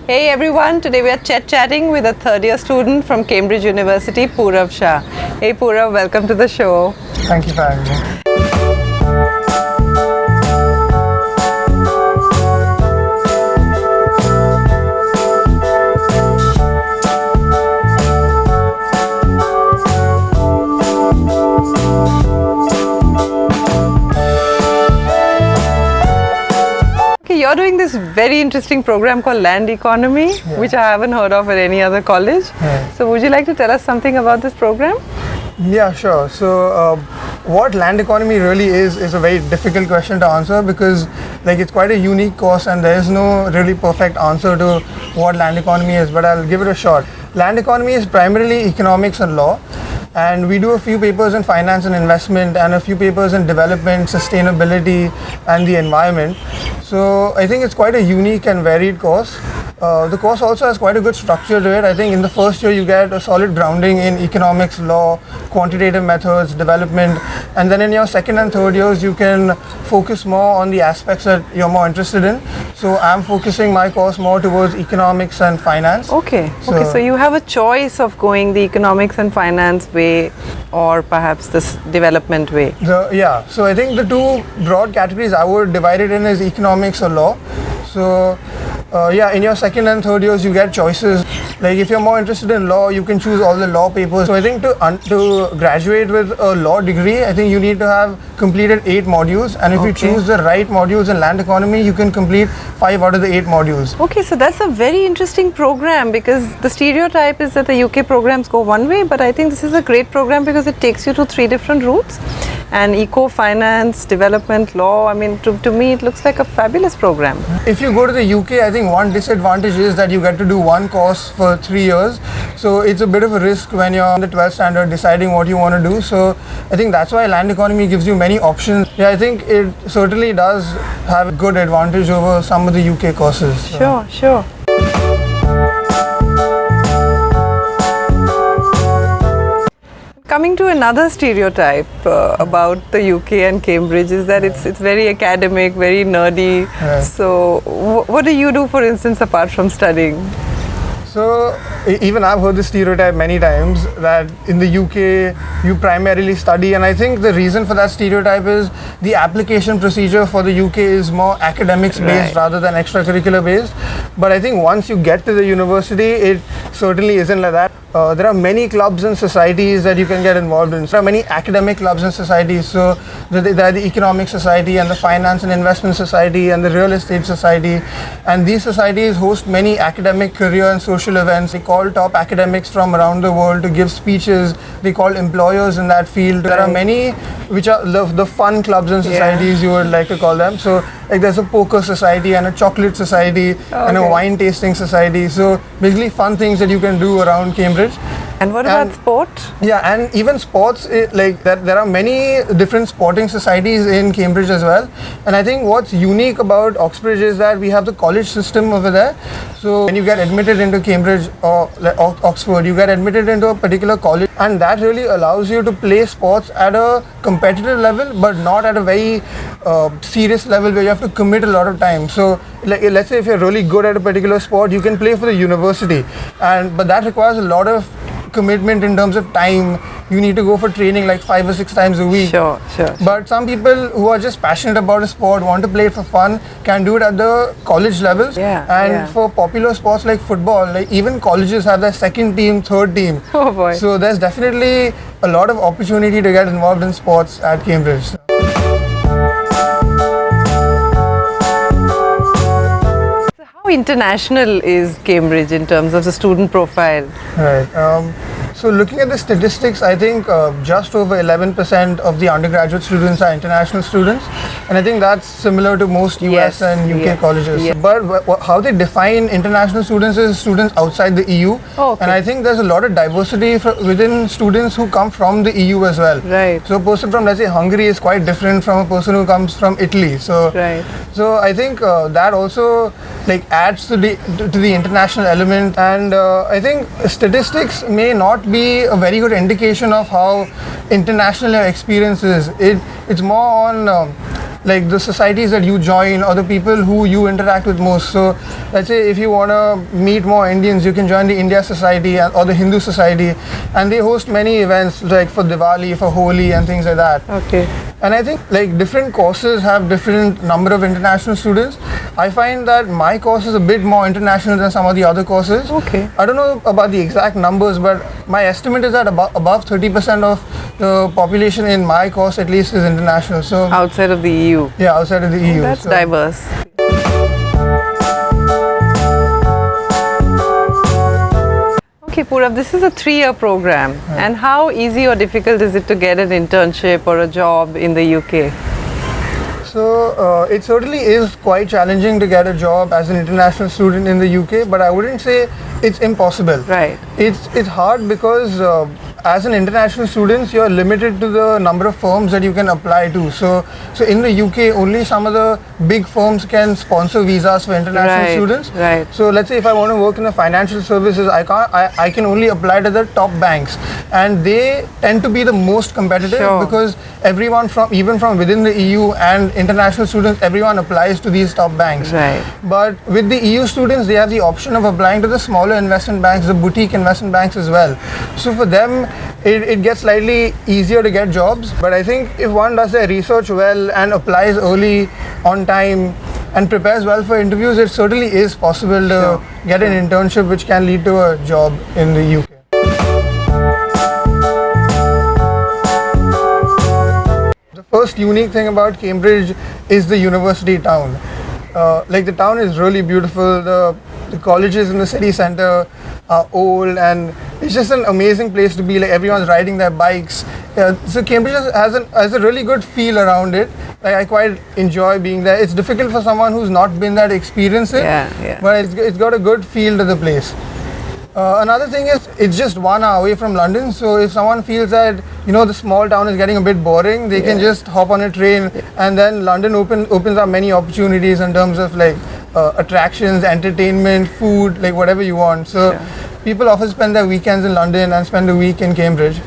Hey everyone, today we are chatting with a third year student from Cambridge University, Purav Shah. Hey Purav, welcome to the show. Thank you for having me. You're doing this very interesting program called Land Economy, which I haven't heard of at any other college. So would you like to tell us something about this program? Yeah, sure. So what land economy really is a very difficult question to answer because it's quite a unique course and there is no really perfect answer to what land economy is, but I'll give it a shot. Land economy is primarily economics and law. And we do a few papers in finance and investment and a few papers in development, sustainability and the environment. So I think it's quite a unique and varied course. The course also has quite a good structure to it. I think in the first year you get a solid grounding in economics, law, quantitative methods, development, and then in your second and third years you can focus more on the aspects that you're more interested in. So I'm focusing my course more towards economics and finance. Okay, so you have a choice of going the economics and finance way or perhaps this development way. So I think the two broad categories I would divide it in is economics or law. So in your second and third years you get choices. Like if you're more interested in law, you can choose all the law papers. So I think to graduate with a law degree, I think you need to have completed 8 modules, and if you choose the right modules in land economy, you can complete 5 out of the 8 modules. Okay, so that's a very interesting program because the stereotype is that the UK programs go one way, but I think this is a great program because it takes you to 3 different routes. And eco, finance, development, law, I mean, to me it looks like a fabulous program. If you go to the UK, I think one disadvantage is that you get to do one course for 3 years. So it's a bit of a risk when you're on the 12th standard deciding what you want to do. So I think that's why land economy gives you many options. Yeah, I think it certainly does have a good advantage over some of the UK courses. Sure. Coming to another stereotype about the UK and Cambridge is that it's very academic, very nerdy. So what do you do, for instance, apart from studying? So even I've heard this stereotype many times that in the UK you primarily study, and I think the reason for that stereotype is the application procedure for the UK is more academics based rather than extracurricular based. But I think once you get to the university, it certainly isn't like that. There are many clubs and societies that you can get involved in. There are many academic clubs and societies. So there are the Economic Society and the Finance and Investment Society and the Real Estate Society. And these societies host many academic, career and social events. They call top academics from around the world to give speeches. They call employers in that field. There are many which are the fun clubs and societies, you would like to call them. So there's a poker society and a chocolate society and a wine tasting society. So basically fun things that you can do around Cambridge. And what about sport? Yeah, and even sports, there are many different sporting societies in Cambridge as well. And I think what's unique about Oxbridge is that we have the college system over there. So when you get admitted into Cambridge or Oxford, you get admitted into a particular college, and that really allows you to play sports at a competitive level, but not at a very serious level where you have to commit a lot of time. So let's say if you're really good at a particular sport, you can play for the university, but that requires a lot of commitment in terms of time. You need to go for training like 5 or 6 times a week. Sure. But some people who are just passionate about a sport, want to play it for fun, can do it at the college levels. For popular sports like football, even colleges have their second team, third team. Oh boy. So there's definitely a lot of opportunity to get involved in sports at Cambridge. How international is Cambridge in terms of the student profile? Right. So looking at the statistics, I think just over 11% of the undergraduate students are international students, and I think that's similar to most US and UK colleges. But how they define international students is students outside the EU, and I think there's a lot of diversity within students who come from the EU as well. Right. So a person from, let's say, Hungary is quite different from a person who comes from Italy. So I think that also adds to the international element, and I think statistics may not be a very good indication of how international your experience is. It's more on like the societies that you join or the people who you interact with most. So let's say if you want to meet more Indians, you can join the India Society or the Hindu Society, and they host many events like for Diwali, for Holi and things like that. Okay. And I think like different courses have different number of international students. I find that my course is a bit more international than some of the other courses. Okay. I don't know about the exact numbers, but my estimate is that above 30% of the population in my course at least is international. So Outside of the EU. yeah, outside of the EU. That's So diverse. Okay, Purav, this is a 3-year program. And how easy or difficult is it to get an internship or a job in the UK? So it certainly is quite challenging to get a job as an international student in the UK, but I wouldn't say it's impossible. Right. It's hard because as an international student, you're limited to the number of firms that you can apply to. So in the UK, only some of the big firms can sponsor visas for international students. Right. So let's say if I want to work in the financial services, I can only apply to the top banks, and they tend to be the most competitive because everyone even from within the EU and international students, everyone applies to these top banks. Right. But with the EU students, they have the option of applying to the smaller investment banks, the boutique investment banks as well. So for them, it gets slightly easier to get jobs. But I think if one does their research well and applies early, on time, and prepares well for interviews, it certainly is possible to get an internship which can lead to a job in the UK. The first unique thing about Cambridge is the university town. Like the town is really beautiful. The colleges in the city centre are old, and it's just an amazing place to be. Like everyone's riding their bikes. So Cambridge has a really good feel around it. Like I quite enjoy being there. It's difficult for someone who's not been there to experience it, but it's got a good feel to the place. Another thing is it's just 1 hour away from London, so if someone feels that the small town is getting a bit boring, they can just hop on a train, and then London opens up many opportunities in terms of like attractions, entertainment, food, like whatever you want. So people often spend their weekends in London and spend a week in Cambridge.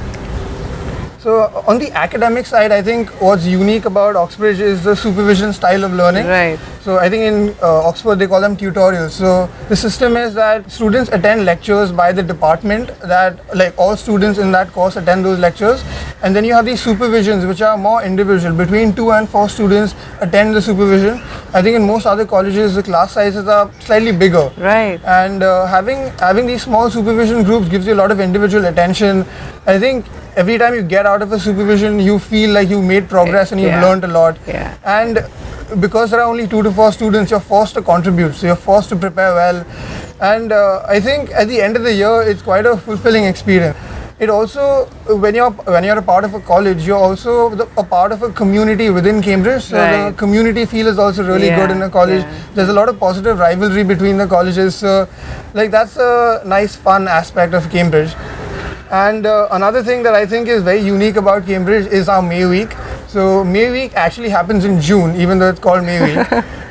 So on the academic side, I think what's unique about Oxbridge is the supervision style of learning. Right. So I think in Oxford they call them tutorials. So the system is that students attend lectures by the department, that like all students in that course attend those lectures, and then you have these supervisions which are more individual. Between 2 and 4 students attend the supervision. I think in most other colleges the class sizes are slightly bigger. Right. And having these small supervision groups gives you a lot of individual attention. I think every time you get out of a supervision, you feel like you made progress and you've learned a lot. Yeah. And because there are only 2 to 4 students, you're forced to contribute, so you're forced to prepare well. And I think at the end of the year, it's quite a fulfilling experience. It also, when you're a part of a college, you're also a part of a community within Cambridge. So the community feel is also really good in a college. There's a lot of positive rivalry between the colleges. So like that's a nice, fun aspect of Cambridge. And another thing that I think is very unique about Cambridge is our May Week. So May Week actually happens in June, even though it's called May Week.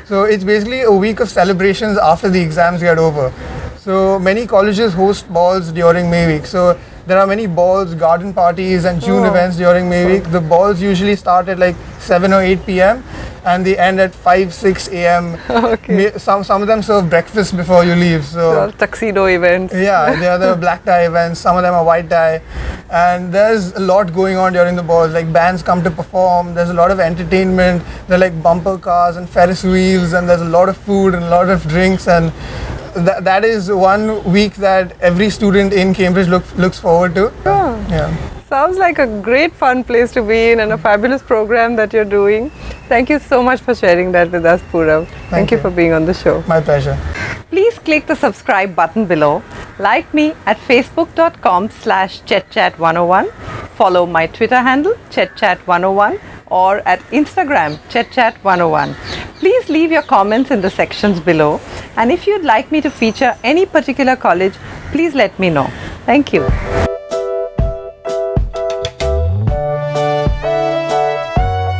So it's basically a week of celebrations after the exams get over. So many colleges host balls during May Week. So there are many balls, garden parties and June events during May Week. The balls usually start at like 7 or 8 p.m. and they end at 5, 6 a.m. Okay. Some of them serve breakfast before you leave. So tuxedo events. Yeah, they are the black tie events. Some of them are white tie. And there's a lot going on during the balls. Like bands come to perform. There's a lot of entertainment. There are like bumper cars and Ferris wheels, and there's a lot of food and a lot of drinks. And that is one week that every student in Cambridge looks forward to. Yeah. Sounds like a great fun place to be in and a fabulous program that you're doing. Thank you so much for sharing that with us, Purav. Thank you for being on the show. My pleasure. Please click the subscribe button below. Like me at facebook.com/chetchat101. Follow my Twitter handle, chetchat101, or at Instagram, chetchat101. Please leave your comments in the sections below. And if you'd like me to feature any particular college, please let me know. Thank you.